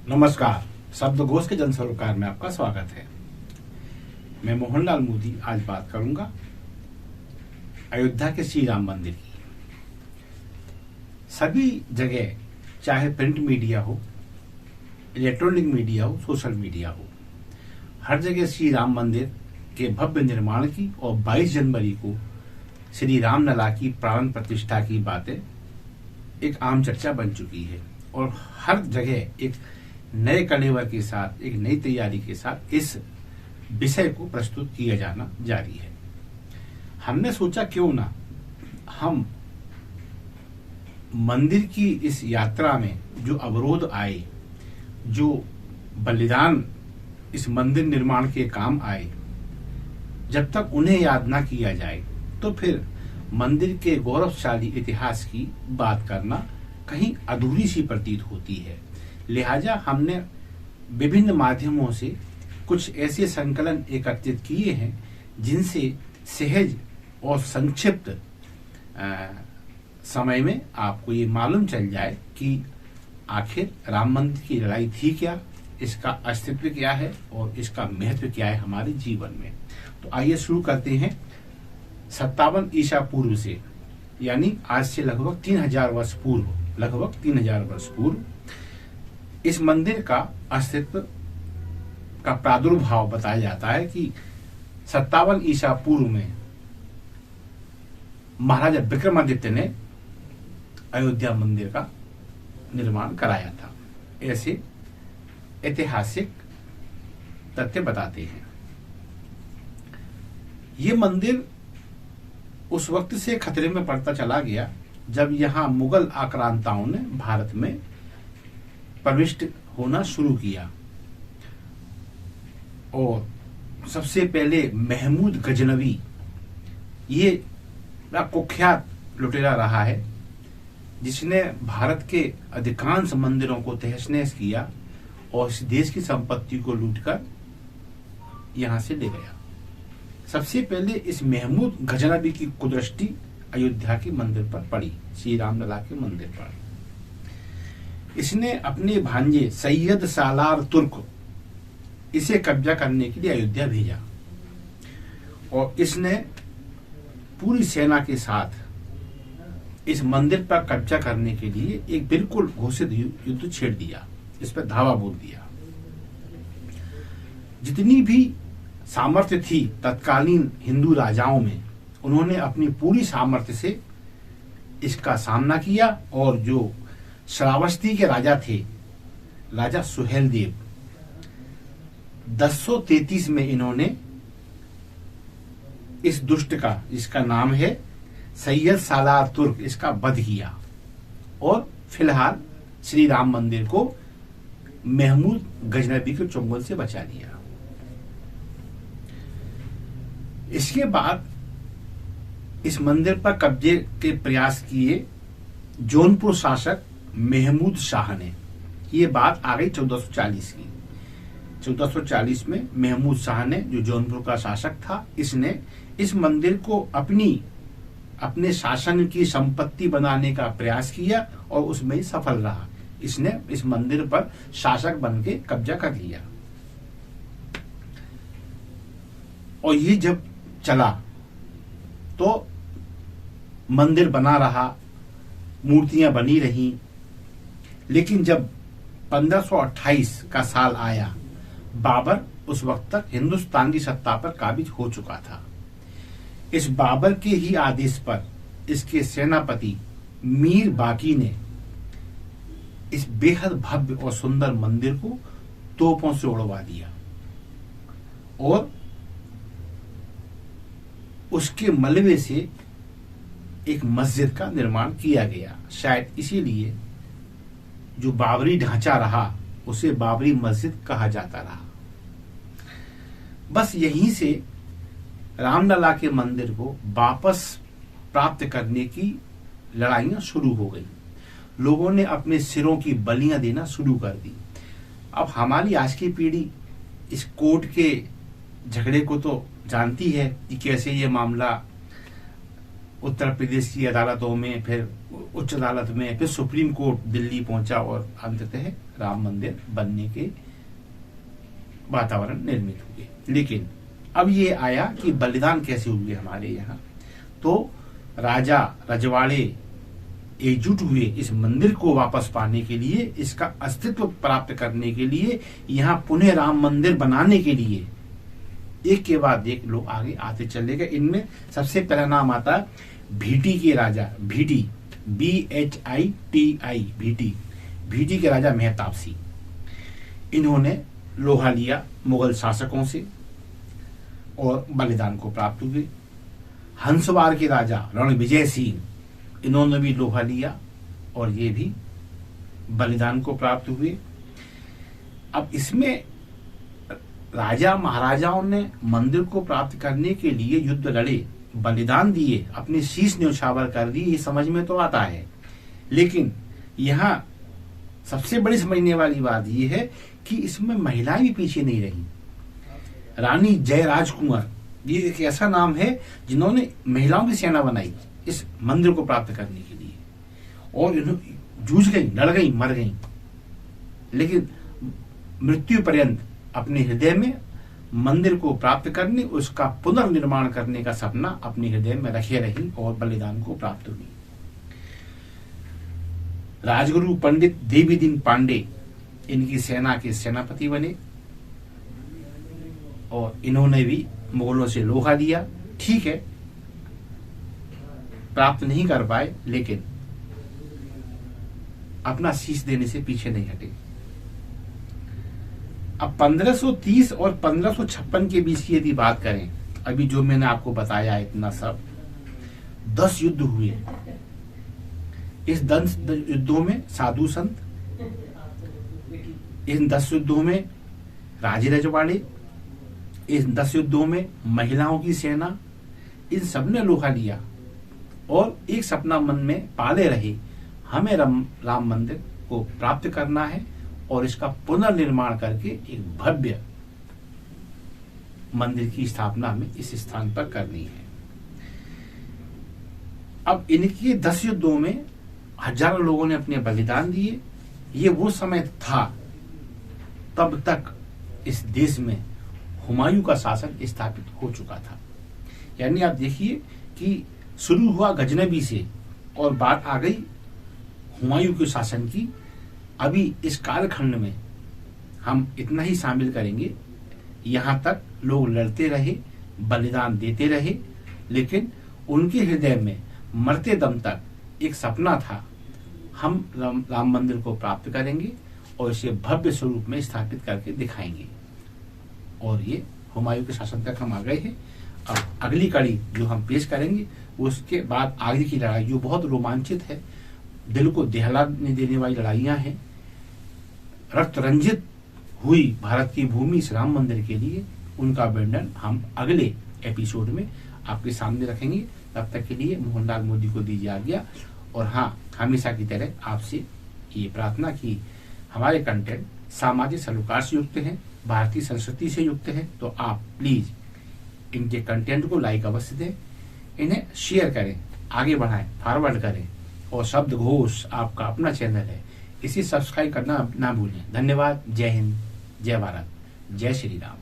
नमस्कार। शब्दकोश के जन सरोकार में आपका स्वागत है। मैं मोहनलाल मोदी आज बात करूंगा अयोध्या के श्री राम मंदिर की। सभी जगह, चाहे प्रिंट मीडिया हो, इलेक्ट्रॉनिक मीडिया हो, सोशल मीडिया हो, हर जगह श्री राम मंदिर के भव्य निर्माण की और 22 जनवरी को श्री राम लला की प्राण प्रतिष्ठा की बातें एक आम चर्चा बन चुकी है और हर जगह एक नए कलेवर के साथ, एक नई तैयारी के साथ इस विषय को प्रस्तुत किया जाना जारी है। हमने सोचा क्यों ना हम मंदिर की इस यात्रा में जो अवरोध आए, जो बलिदान इस मंदिर निर्माण के काम आए, जब तक उन्हें याद ना किया जाए तो फिर मंदिर के गौरवशाली इतिहास की बात करना कहीं अधूरी सी प्रतीत होती है। लिहाजा हमने विभिन्न माध्यमों से कुछ ऐसे संकलन एकत्रित किए हैं जिनसे सहज और संक्षिप्त समय में आपको ये मालूम चल जाए कि आखिर राम मंदिर की लड़ाई थी क्या, इसका अस्तित्व क्या है और इसका महत्व क्या है हमारे जीवन में। तो आइए शुरू करते हैं 57 ईसा पूर्व से, यानी आज से लगभग 3000 वर्ष पूर्व इस मंदिर का अस्तित्व का प्रादुर्भाव बताया जाता है कि 57 ईसा पूर्व में महाराजा विक्रमादित्य ने अयोध्या मंदिर का निर्माण कराया था। ऐसे ऐतिहासिक तथ्य बताते हैं। ये मंदिर उस वक्त से खतरे में पड़ता चला गया जब यहां मुगल आक्रांताओं ने भारत में प्रविष्ट होना शुरू किया और सबसे पहले महमूद गजनवी, ये कुख्यात लुटेरा रहा है जिसने भारत के अधिकांश मंदिरों को तहस-नहस किया और इस देश की संपत्ति को लूटकर यहां से ले गया। सबसे पहले इस महमूद गजनवी की कुदृष्टि अयोध्या के मंदिर पर पड़ी, श्री राम लला के मंदिर पर। इसने अपने भांजे सैयद सालार तुर्क इसे कब्जा करने के लिए अयोध्या भेजा और इसने पूरी सेना के साथ इस मंदिर पर कब्जा करने के लिए एक बिल्कुल घोषित युद्ध छेड़ दिया, इस पर धावा बोल दिया। जितनी भी सामर्थ्य थी तत्कालीन हिंदू राजाओं में, उन्होंने अपनी पूरी सामर्थ्य से इसका सामना किया और जो श्रावस्ती के राजा थे, राजा सुहेल देव, 1033 में इन्होंने इस दुष्ट का, जिसका नाम है सैयद सालार तुर्क, इसका वध किया और फिलहाल श्री राम मंदिर को महमूद गजनवी के चुंगल से बचा लिया। इसके बाद इस मंदिर पर कब्जे के प्रयास किए जौनपुर शासक महमूद शाह ने। ये बात आ गई 1440 की। 1440 में महमूद शाह ने, जो जौनपुर का शासक था, इसने इस मंदिर को अपने शासन की संपत्ति बनाने का प्रयास किया और उसमें ही सफल रहा। इसने इस मंदिर पर शासक बन के कब्जा कर लिया और ये जब चला तो मंदिर बना रहा, मूर्तियां बनी रही, लेकिन जब 1528 का साल आया, बाबर उस वक्त तक हिंदुस्तान की सत्ता पर काबिज हो चुका था। इस बाबर के ही आदेश पर इसके सेनापति मीर बाकी ने इस बेहद भव्य और सुंदर मंदिर को तोपों से उड़वा दिया और उसके मलबे से एक मस्जिद का निर्माण किया गया। शायद इसीलिए जो बाबरी ढांचा रहा उसे बाबरी मस्जिद कहा जाता रहा। बस यहीं से रामलला के मंदिर को वापस प्राप्त करने की लड़ाइयां शुरू हो गई। लोगों ने अपने सिरों की बलियां देना शुरू कर दी। अब हमारी आज की पीढ़ी इस कोर्ट के झगड़े को तो जानती है कि कैसे ये मामला उत्तर प्रदेश की अदालतों में, फिर उच्च अदालत में, फिर सुप्रीम कोर्ट दिल्ली पहुंचा और अंततः राम मंदिर बनने के वातावरण निर्मित हुए। लेकिन अब ये आया कि बलिदान कैसे हुए हमारे यहाँ। तो राजा रजवाड़े एकजुट हुए इस मंदिर को वापस पाने के लिए, इसका अस्तित्व प्राप्त करने के लिए, यहाँ पुनः राम मंदिर बनाने के लिए। एक के बाद एक लोग आगे आते चले गए। इनमें सबसे पहला नाम आता है भीटी के राजा, भीटी, BHITI, भीटी, भीटी के राजा मेहताब सिंह। इन्होंने लोहा लिया मुगल शासकों से और बलिदान को प्राप्त हुए। हंसवार के राजा रणविजय सिंह, इन्होंने भी लोहा लिया और ये भी बलिदान को प्राप्त हुए। अब इसमें राजा महाराजाओं ने मंदिर को प्राप्त करने के लिए युद्ध लड़े, बलिदान दिए, अपने शीश न्यौछावर कर दिए, ये समझ में तो आता है। लेकिन यहाँ सबसे बड़ी समझने वाली बात यह है कि इसमें महिलाएं भी पीछे नहीं रही। रानी जयराज कुंवर, ये एक ऐसा नाम है जिन्होंने महिलाओं की सेना बनाई इस मंदिर को प्राप्त करने के लिए, और इन्होंने जूझ गई, लड़ गई, मर गई, लेकिन मृत्यु पर्यंत अपने हृदय में मंदिर को प्राप्त करने, उसका पुनर्निर्माण करने का सपना अपने हृदय में रखे रही और बलिदान को प्राप्त हुई। राजगुरु पंडित देवीदीन पांडे इनकी सेना के सेनापति बने और इन्होंने भी मुगलों से लोहा लिया। ठीक है, प्राप्त नहीं कर पाए, लेकिन अपना शीश देने से पीछे नहीं हटे। अब 1530 और 1556 के बीच की यदि बात करें, अभी जो मैंने आपको बताया इतना सब, 10 युद्ध हुए। इस 10 युद्धों में साधु संत, इन 10 युद्धों में राजे रजवाड़े, इन 10 युद्धों में महिलाओं की सेना, इन सब ने लोहा लिया और एक सपना मन में पाले रहे, हमें राम मंदिर को प्राप्त करना है और इसका पुनर्निर्माण करके एक भव्य मंदिर की स्थापना हमें इस स्थान पर करनी है। अब इनके 10 युद्धों में हजारों लोगों ने अपने बलिदान दिए। ये वो समय था, तब तक इस देश में हुमायूं का शासन स्थापित हो चुका था। यानी आप देखिए कि शुरू हुआ गजनबी से और बात आ गई हुमायूं के शासन की। अभी इस कालखंड में हम इतना ही शामिल करेंगे, यहां तक लोग लड़ते रहे, बलिदान देते रहे, लेकिन उनके हृदय में मरते दम तक एक सपना था, हम राम मंदिर को प्राप्त करेंगे और इसे भव्य स्वरूप में स्थापित करके दिखाएंगे। और ये हुमायूं के शासन तक हम आ गए हैं। अब अगली कड़ी जो हम पेश करेंगे, उसके बाद आगे की लड़ाई जो बहुत रोमांचित है, दिल को दहलाने देने वाली लड़ाइयां हैं, रक्त रंजित हुई भारत की भूमि इस राम मंदिर के लिए, उनका वर्णन हम अगले एपिसोड में आपके सामने रखेंगे। तब तक के लिए मोहनलाल मोदी को दीजिए आज्ञा। और हाँ, हमेशा की तरह आपसे ये प्रार्थना की हमारे कंटेंट सामाजिक सरोकार से युक्त हैं, भारतीय संस्कृति से युक्त है, तो आप प्लीज इनके कंटेंट को लाइक अवश्य दें, इन्हें शेयर करें, आगे बढ़ाएं, फॉरवर्ड करें। और शब्द घोष आपका अपना चैनल है, इसे सब्सक्राइब करना ना भूलें। धन्यवाद। जय हिंद, जय भारत, जय श्री राम।